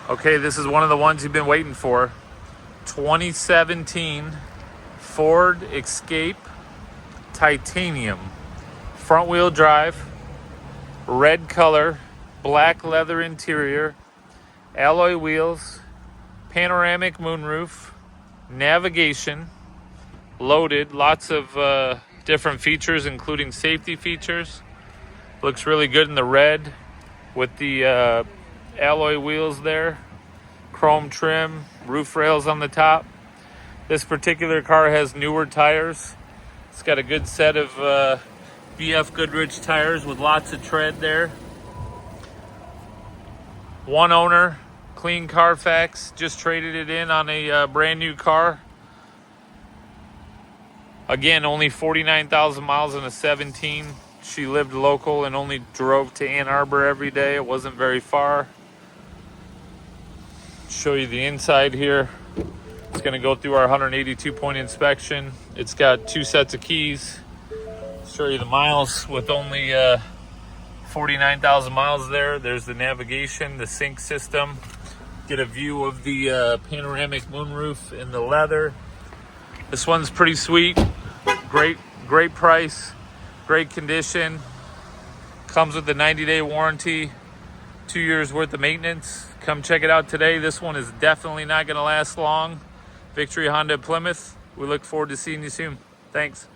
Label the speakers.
Speaker 1: Okay, this is one of the ones you've been waiting for. 2017 Ford Escape Titanium. Front wheel drive, red color, black leather interior, alloy wheels, panoramic moonroof, navigation, loaded, lots of different features including safety features. Looks really good in the red with the alloy wheels there, chrome trim, roof rails on the top. This particular car has newer tires. It's got a good set of BF Goodrich tires with lots of tread there. One owner, clean Carfax, just traded it in on a brand new car. Again, only 49,000 miles in a 17. She lived local and only drove to Ann Arbor every day. It wasn't very far. Show you the inside here. It's going to go through our 182-point inspection. It's got 2 sets of keys. Show you the miles with only 49,000 miles there. There's the navigation, the sync system. Get a view of the panoramic moonroof in the leather. This one's pretty sweet. Great price, great condition. Comes with a 90-day warranty, 2 years worth of maintenance. Come check it out today. This one is definitely not going to last long. Victory Honda Plymouth. We look forward to seeing you soon. Thanks.